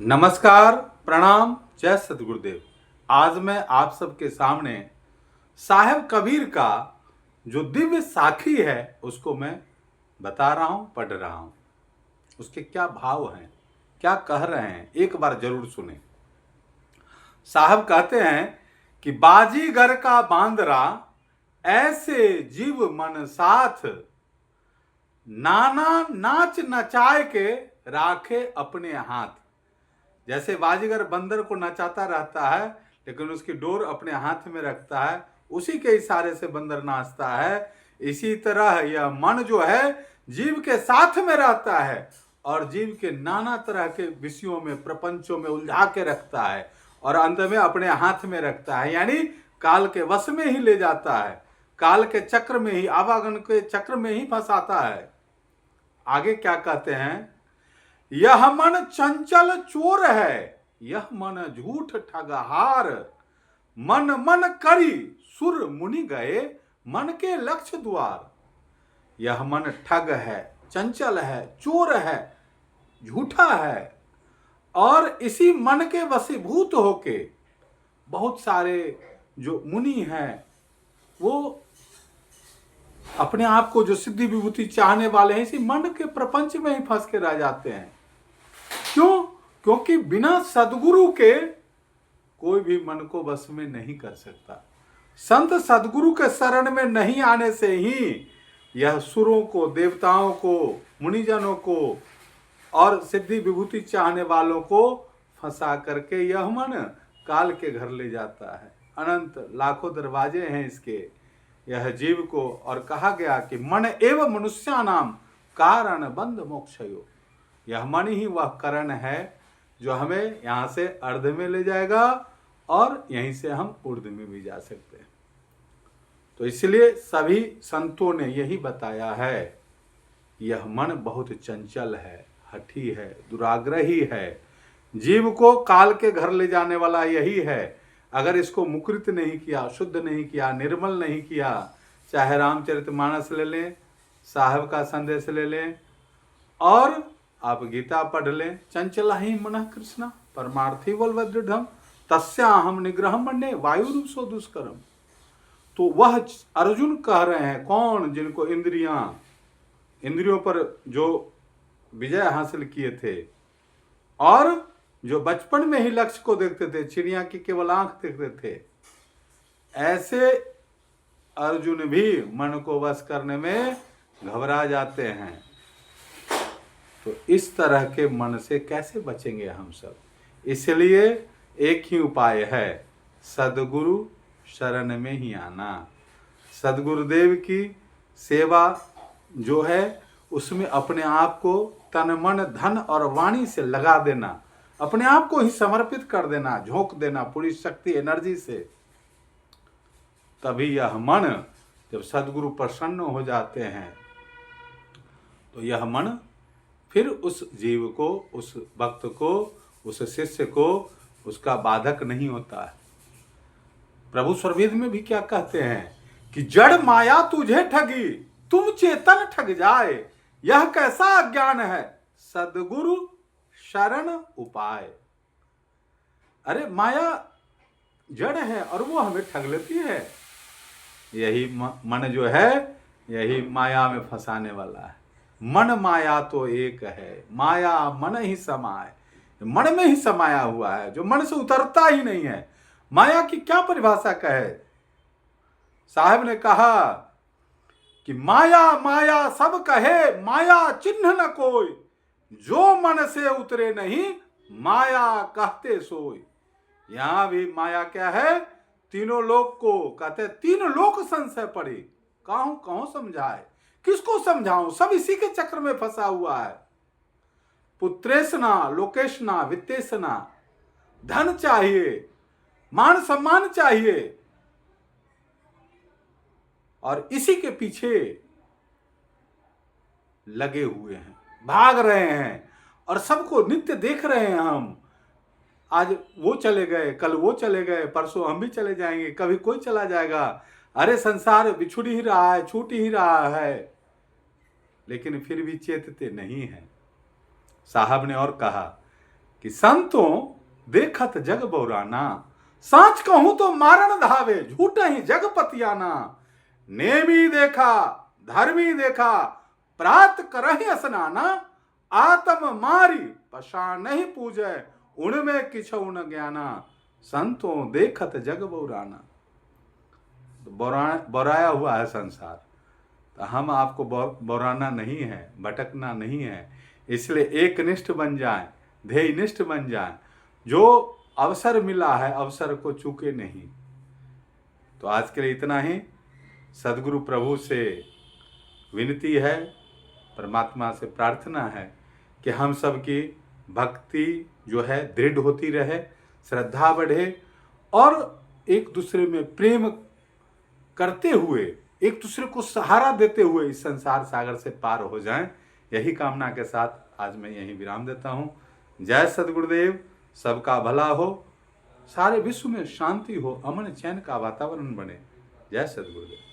नमस्कार, प्रणाम, जय सतगुरुदेव। आज मैं आप सबके सामने साहेब कबीर का जो दिव्य साखी है उसको मैं बता रहा हूं, पढ़ रहा हूं। उसके क्या भाव हैं, क्या कह रहे हैं, एक बार जरूर सुने। साहब कहते हैं कि बाजीगर का बांदरा ऐसे जीव मन साथ, नाना नाच नचाए के राखे अपने हाथ। जैसे बाजीगर बंदर को नचाता रहता है लेकिन उसकी डोर अपने हाथ में रखता है, उसी के इशारे से बंदर नाचता है। इसी तरह यह मन जो है जीव के साथ में रहता है और जीव के नाना तरह के विषयों में, प्रपंचों में उलझा के रखता है और अंत में अपने हाथ में रखता है, यानी काल के वश में ही ले जाता है, काल के चक्र में ही, आवागन के चक्र में ही फंसाता है। आगे क्या कहते हैं, यह मन चंचल चोर है, यह मन झूठ ठगहार, मन मन करी सुर मुनि गए मन के लक्ष्य द्वार। यह मन ठग है, चंचल है, चोर है, झूठा है और इसी मन के वशीभूत होके बहुत सारे जो मुनि हैं वो अपने आप को जो सिद्धि विभूति चाहने वाले हैं इसी मन के प्रपंच में ही फंस के रह जाते हैं। क्यों? क्योंकि बिना सदगुरु के कोई भी मन को वश में नहीं कर सकता। संत सदगुरु के शरण में नहीं आने से ही यह सुरों को, देवताओं को, मुनिजनों को और सिद्धि विभूति चाहने वालों को फंसा करके यह मन काल के घर ले जाता है। अनंत लाखों दरवाजे हैं इसके, यह जीव को। और कहा गया कि मन एवं मनुष्यानाम कारण बंध मोक्षयो। यह मन ही वह करण है जो हमें यहाँ से अर्ध में ले जाएगा और यहीं से हम ऊर्ध्व में भी जा सकते हैं। तो इसलिए सभी संतों ने यही बताया है, यह मन बहुत चंचल है, हठी है, दुराग्रही है, जीव को काल के घर ले जाने वाला यही है। अगर इसको मुकृत नहीं किया, शुद्ध नहीं किया, निर्मल नहीं किया, चाहे रामचरितमानस ले लें, साहब का संदेश ले लें और आप गीता पढ़ लें, चंचला ही मन कृष्णा परमार्थी बल दृढ़ तस्याहम निग्रह मन्ये वायु रूपसो दुष्करम। तो वह अर्जुन कह रहे हैं, कौन? जिनको इंद्रियों पर जो विजय हासिल किए थे और जो बचपन में ही लक्ष्य को देखते थे, चिड़िया की केवल आंख देखते थे, ऐसे अर्जुन भी मन को वश करने में घबरा जाते हैं। तो इस तरह के मन से कैसे बचेंगे हम सब? इसलिए एक ही उपाय है, सदगुरु शरण में ही आना। सदगुरुदेव की सेवा जो है उसमें अपने आप को तन मन धन और वाणी से लगा देना, अपने आप को ही समर्पित कर देना, झोंक देना पूरी शक्ति एनर्जी से। तभी यह मन जब सदगुरु प्रसन्न हो जाते हैं तो यह मन फिर उस जीव को, उस भक्त को, उस शिष्य को उसका बाधक नहीं होता है। प्रभु स्वरवेद में भी क्या कहते हैं कि जड़ माया तुझे ठगी, तुम चेतन ठग जाए, यह कैसा अज्ञान है, सदगुरु शरण उपाय। अरे माया जड़ है और वो हमें ठग लेती है। यही मन जो है यही माया में फंसाने वाला है। मन माया तो एक है, माया मन ही समाय, मन में ही समाया हुआ है जो मन से उतरता ही नहीं है। माया की क्या परिभाषा कहे? साहब ने कहा कि माया माया सब कहे, माया चिन्ह न कोई, जो मन से उतरे नहीं माया कहते सोई। यहां भी माया क्या है? तीनों लोक को कहते, तीन लोक संशय पड़े, कहूं कहूं समझाए, किसको समझाऊं? सब इसी के चक्र में फंसा हुआ है। पुत्रेशना, लोकेशना, वित्तेशना, धन चाहिए, मान सम्मान चाहिए और इसी के पीछे लगे हुए हैं, भाग रहे हैं और सबको नित्य देख रहे हैं हम। आज वो चले गए, कल वो चले गए, परसों हम भी चले जाएंगे, कभी कोई चला जाएगा। अरे संसार बिछुड़ ही रहा है, छूट ही रहा है, लेकिन फिर भी चेतते नहीं है। साहब ने और कहा कि संतों देखत जग बौराना, सांच कहूं तो मारण धावे, झूठ ही जग पतियाना। नेमी देखा धर्मी देखा, प्रात करहि स्नाना। आत्म मारी पशा नहीं पूजे, उनमें किछो न ज्ञाना। संतों देखत जग बौराना। तो बौराया हुआ है संसार, तो हम आपको बौराना नहीं है, भटकना नहीं है। इसलिए एक निष्ठ बन जाएं, ध्येय निष्ठ बन जाएं। जो अवसर मिला है अवसर को चूके नहीं। तो आज के लिए इतना ही। सदगुरु प्रभु से विनती है, परमात्मा से प्रार्थना है कि हम सब की भक्ति जो है दृढ़ होती रहे, श्रद्धा बढ़े और एक दूसरे में प्रेम करते हुए, एक दूसरे को सहारा देते हुए इस संसार सागर से पार हो जाएं। यही कामना के साथ आज मैं यहीं विराम देता हूं। जय सद्गुरुदेव। सबका भला हो, सारे विश्व में शांति हो, अमन चैन का वातावरण बने। जय सद्गुरुदेव।